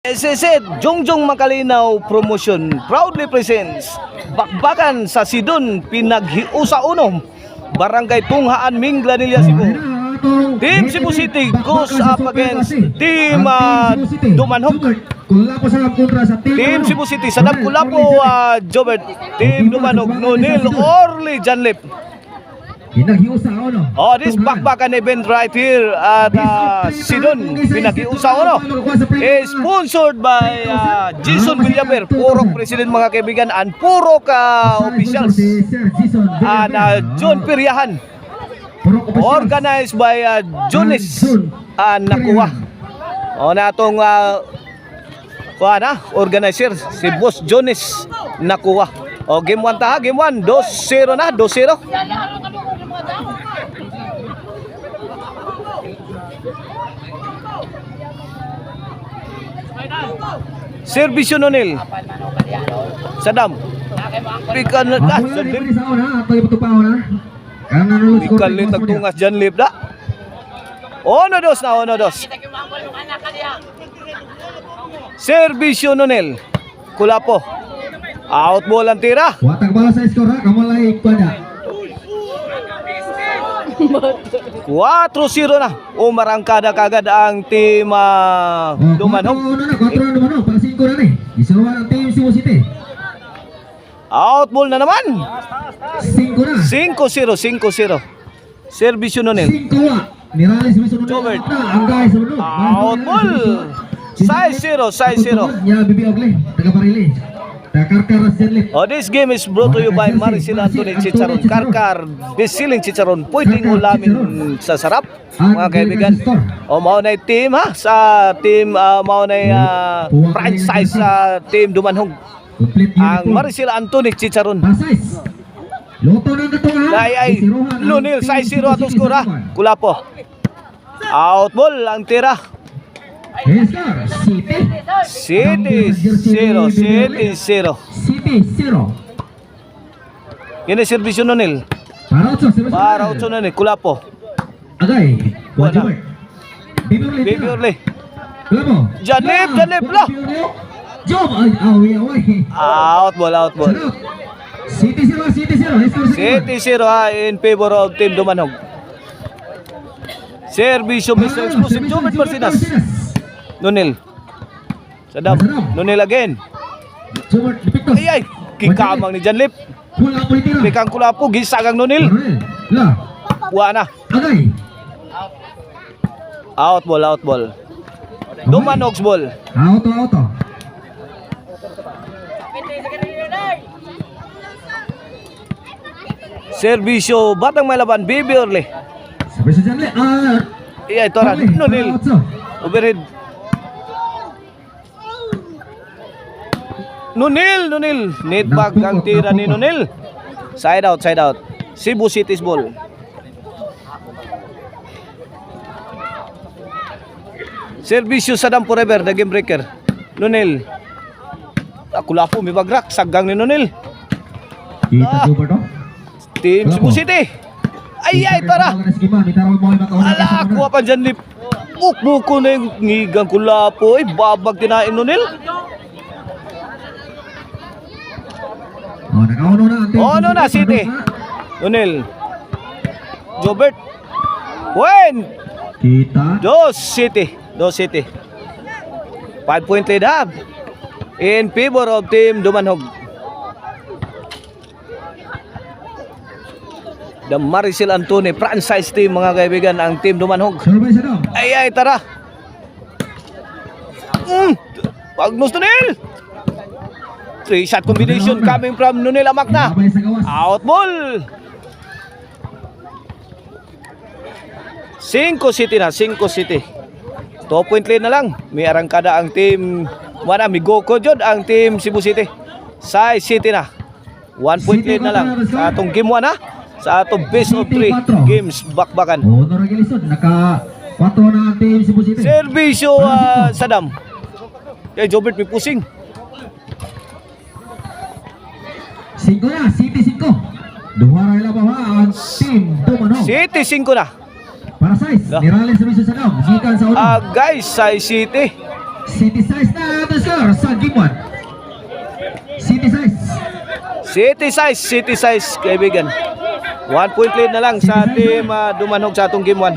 SSD Jongjong Makalinaw Promotion proudly presents Bakbakan sa Sidon Pinaghiusa Unom Barangay Tunghaan Minglanilla, Cebu. Team Cebu City goes up against Team Dumanhog. Team Cebu City Sadam Kulapo Jobert. Team Dumanhog Nonil Orly Janlip. Oh, this bakbakan event right here at Sidon Pinaghiusa Uno is sponsored by Jason Villaver, Purok President mga kaibigan, and Purok officials, and John Piryahan, organized by Jones Nakuha. O natong organizer si Boss Jones Nakuha. O game 1 ta, game 1 2-0 na, 2-0. Servisyo Nonil Sadam Pikan Janlip Pikan litag tungas Janlip da. Ono dos Servisyo Nonil Kulapo out ball ang tira. Watag bala sa skor ha, kamalay pada. 4-0 na. Umarangkada kagad ang team Dumanhog. 4 Dumanhog, para 5 na ni. Isuruan ang team Cebu City. Out ball na naman. 5 na. 5-0. Servisyo Nonil. 5 wa. Nirales Wilson Jobert. Ang guys mo. Out ball. 6-0. Ya bibi ogle. Taga Parili. Oh, this game is brought to you by Maricel Anthony Chicharon. Karkar, best-selling chicharon. Pwedeng ulamin sa sarap, mga kaibigan. O, maunay team ha, sa team, maunay franchise sa team Dumanhog. Ang Maricel Anthony Chicharon. Ay, Lunil, 6-0 atong skor ha. Kulapo. Out ball, ang tira. City 0. Kini servisyo Nonil. Para 8 na ni Kulapo. Agay. Wajibay. Bibi Orly. Kulapo. Janlip lah. Job away. Out ball. City 0 ha in favor of team Dumanhog. Servisyo Mr. Exclusive Jobert Marcinas. Nonil. Sadam. Nonil again. Ay, kikamang ni Janlip. Pikang Kulapo, gisagang Nonil. Buwana. Out ball. Dumanhog's ball. Auto. Servisyo Batang Malaban, Bibi Orly. Servisyo Janlip. Iya, ito rin. Nonil. Overhead. Nonil. Net bag ang tira ni Nonil. Side out. Cebu City's ball. Servisyo Sadam Forever, the game breaker. Nonil. Kulapo, may bagrak. Sagang ni Nonil. Team Cebu City. Ay, tara. Ala, kuha pa Janlip. Buko na yung ngigang Kulapo. Ay, babag tinain Nonil. Ono na City. Nonil. Jobert. Wen. Dos City. 5-point lead up in favor of team Dumanhog. The Maricel Anthony franchise team mga kaibigan ang team Dumanhog. Ay, tara. Pagnos Nonil. 3-shot combination coming from Nonil Amakna. Out ball. 5 City. 2-point lead na lang. May arangkada ang team. May Goko Jod ang team Cebu City. 6 City na. 1-point lead na lang. Sa atong game 1 ha. Sa atong best of 3 games bakbakan. Naka 4 na ang team Cebu City. Servisyo Sadam. Kaya Jobert may pusing. 5 na, City 5. Duwara ila ba ang team Dumanhog. City 5 na. Para size, nirales sa mission sa kam. Gikan sa uno. Guys, Sai City. City Size na the score sa Game 1. City Size. City size, kaibigan. 1 point lead na lang sa team Dumanhog sa atong game 1.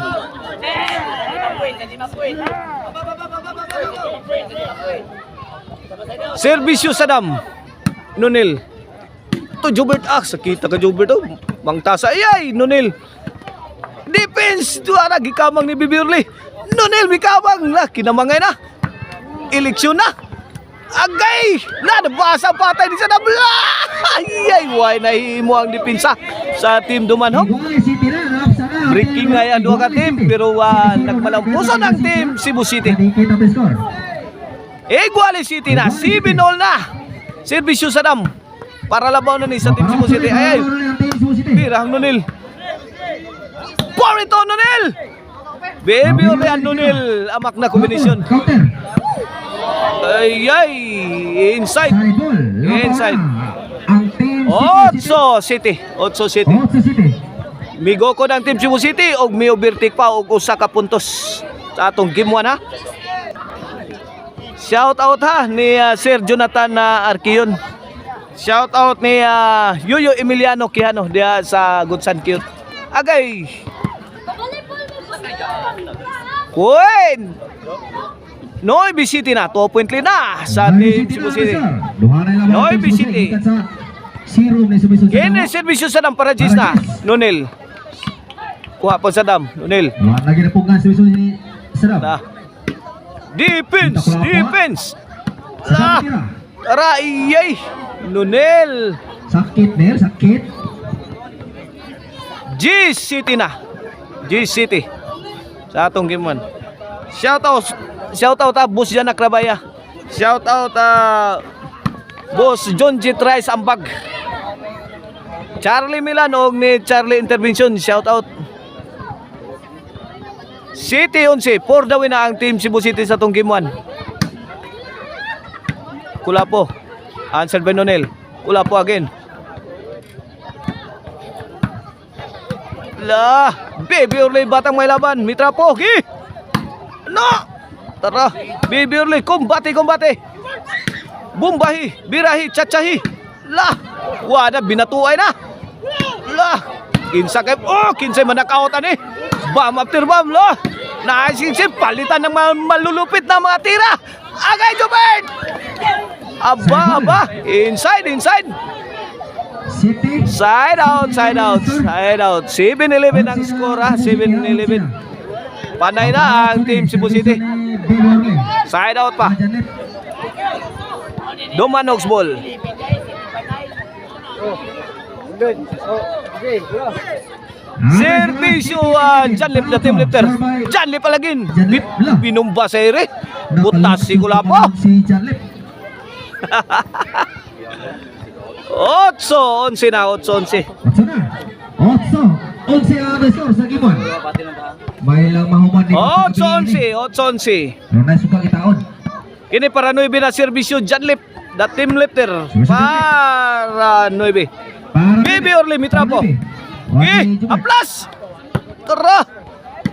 Servisyo Sadam. Nunil. Ito Jubert sakita ka Jubert oh. Mangtasa ay Nunil. Defense tuara gikamang ni Bibirli. Nunil mikamang na kinamangay na. Eleksyon na. Agay! Nabasa patay ni Sadam. Ay why nahimo ang depensa sa team Dumanhog. Breaking nga ang duha ka team pero nagmalampusan ang team Cebu City. Iguali City na, 7-0 na. Servisyo Sadam. Para labaw na ni sa team Cebu City. Ay, birang Nunil. Porito Nunil. Baby uli ang Nunil. Amak na kombinasyon. Ay, inside. Inside. 8 City. Migo ko ng team Cebu City og may overtake pa og usa ka puntos sa atong game 1 ha. Shout out ha ni Sir Jonathan Arquion. Shout out ni Yuyo Emiliano Quijano diya sa Gunsan Cute. Agay. Queen. Noy City na 2 point lead na sa team Cebu City. Noy City. Kini servisyo sa dam para Gis na. Nunil. Kuha pa sa dam. Nunil. Lagi na po nga servisyo ni Sadam. Defense. Tara, iyay. Nunil. Sakit, Nel, sakit. Gis City na. Gis City. Sa atong game 1. Shout out Boss Jan Akrabaya. Shout out Boss John G. Trice Ambag. Charlie Milan og ni Charlie Intervention. Shout out. City 11, for the win na ang team Cebu City sa tong game 1. Kulapo. Answered by Nonel. Kulapo again. Baby Orly batang may laban. Mitrapo. No! Tara. Baby Orly, kumbate. Bumbahi, birahi, chachahi. Wala binatuay na. Kinsa kay kinsay manakautan eh. Bam after bam lo. Naisin palitan ng malulupit na mga tira. Agay Jubert. Aba. Inside. City. Side out. 7-11 ang score ha. 7-11. Panay na ang team Cebu City. Side out pa. Dumanhog's ball. Servisyo Janlip na team lifter. Janlip palagin. Binumba sa ere. Butas si Kulapo. Si Janlip. 8-11 na. 8-11 ang score sa Gimon. May lang mahuman ni 8-11. Pero naisukang itaon. Kini para 9 na servisyo Janlip. The team lifter. Para 9. Baby Orly Mitrapo. Aplas. Tara.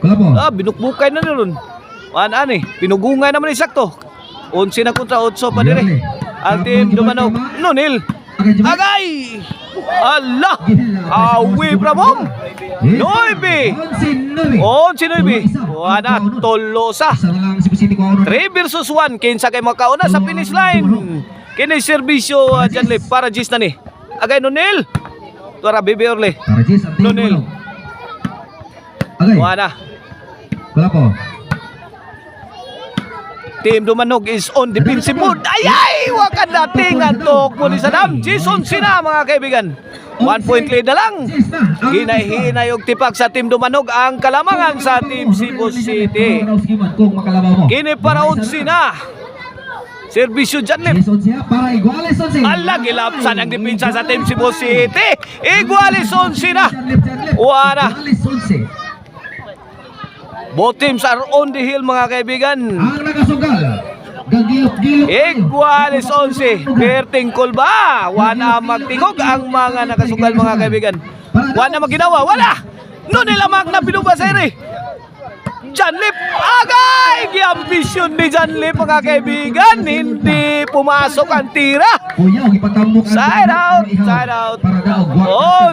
Kulapo. Binukbukay na ron. Ani, pinugungay naman ni sakto. 11 na kontra 8 pa dire. Ang team Dumanhog. Nunil. Agay. Allah. Awi Bramom. 9. 11-9. Wala tolosa. 3 versus 1. Kinsa kay makauna sa finish line. Kini servisyo Janlip para Gis na ni. Agay Nunil. Tara Baby Orly. Nunil. Agay. Wala. Kulapo. Team Dumanhog is on defensive mode. Ay! Wakan dating antok mo ni Sadam. Jason Sina mga kaibigan. 1 point lead na lang. Hinay-hinay og tipak sa Team Dumanhog ang kalamangan sa Team Cebu City. Kini para 11 na. Servisyo Janlip. Ala, gilapsan ang depensa sa Team Cebu City. Igualis 11 na. Wala. Both teams are on the hill mga kaibigan. Ang nakasugal. Gagilot-gilot. Igualis 11. Perting ba? Wala magtingog ang mga nakasugal mga kaibigan. Wala maginawa. Wala. No nilamang na pinubasere. Janlip, agay! Giambisyon ni Janlip mga kaibigan. Hindi pumasok ang tira. Kuya, ipatamok ang Side out, side out. Para daog.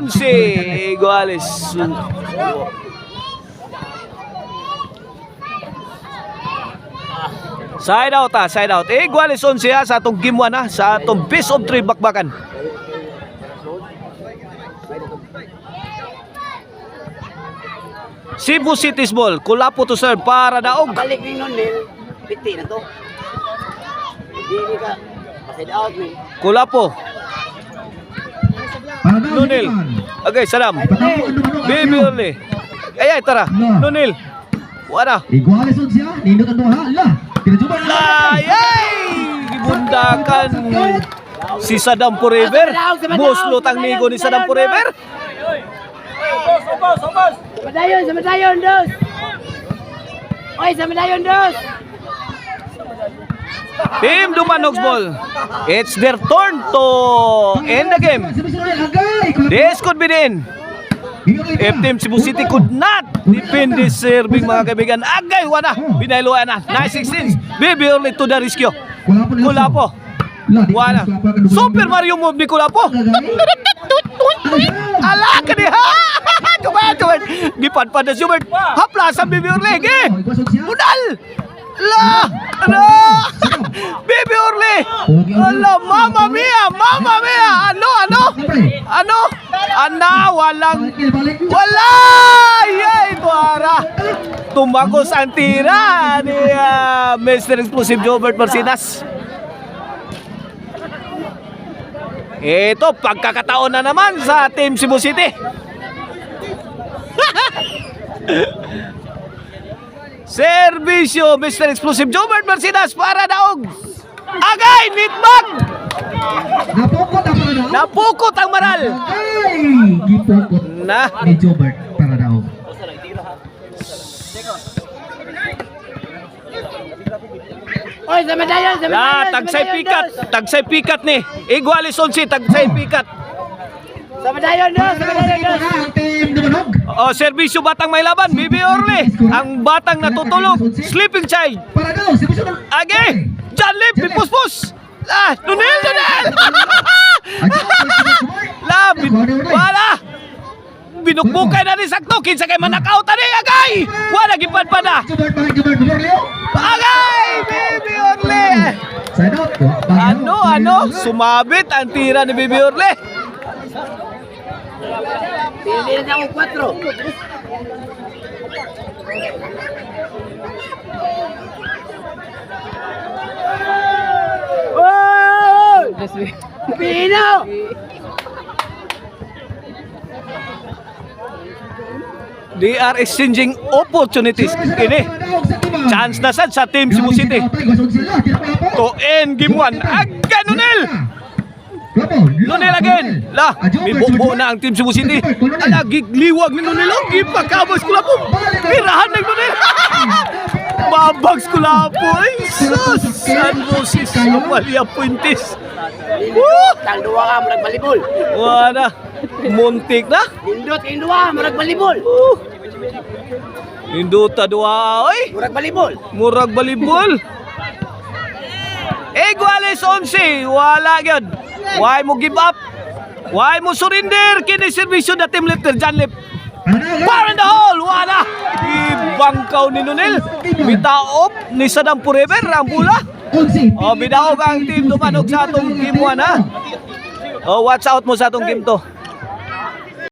11 iguales. Side out side out. Iguales 11 sa atong game 1 sa atong best of 3 bakbakan. Cebu City's ball. Kulapo to serve para daog. Balik ni Nonel, piti na to. Hindi ka, paside out ni. Kulapo. Para daog. Nunil. Okay, salam. Baby only. Ay, tara. Nunil. Wala. Iguales on siya. Nindot ang duha. Lah. Pinajuba na. Layay! Gibundakan si Saddam Forever. Muslo tang nigo ni Saddam Forever. Sama dayon, dos. Oy, sama dayon, dos. Team Dumanogs ball. It's their turn to end the game. This could be the end. If Team Cebu City could not defend this serving mga kaibigan. Agay, wala. Binailuan na. Nice 16. Baby only to the rescue. Kulapo. Wala. Super Mario move ni Kulapo. Ala ka ni ha. Tuman. Gipadpad na si Hubert. Hapla sa Baby Orle. Udal. Ala. Ano? Baby Orle. Ala, Mama Mia. Ano? Wala. Yay, tuara. Tumagos ang tira ni Mr. Explosive Jobert Marcinas. Ito, pagkakataon na naman sa Team Cebu City. Servisyo, Mr. Explosive Jobert Marcinas para daog. Agay, nitbag. Napukot ang para daog. Napukot ang maral. Ay, gipukot Na. ni Jobert para daog. Oy, sama dayon, Tagsay pikat ni. Igualis 11, tagsay pikat. Sama dayon, dos. Ang team Dumanog. Servisyo batang may laban, Bibi Orle. Ang batang natutulog, sleeping child. Para daog. Sibusunod. Age, Janlip, pipuspus. Nunil. Wala. Binukbukay na rin sakto, kinsa kay manakaw tani, agay. Wala gipadpad na. Jobert, Leo. Agay, Bibi Orle. Side out. Ano? Sumabit ang tira ni Bibi Orle. Pili na akong 4. Pino! They are exchanging opportunities. Ini chance na sad sa Team Cebu City to end game 1. Again, Nunil again. Bibuo na ang Team Cebu City. Liwag ni Nunil. Ipagkabas ko po. Pirahan ng Nunil. Babags ko po. Sus! San Roses Amalia Puentes. Tang duwa ka, murag balibol. Wala. Muntik na. Indot, indua, murag balibol. Induta dua. Oy. Murag balibol. Murag balibol. Iguales 11. Wala gyud. Why mo give up? Why mo surrender? Kini servisyo na team lifter Janlip. Fire in the hole. Wala. Ibangkaw ni Nunil. Bitaop ni Saddam Forever ang bola. Bidaog ang team Dumanog sa atong game 1 ha. Watch out mo sa atong game 2.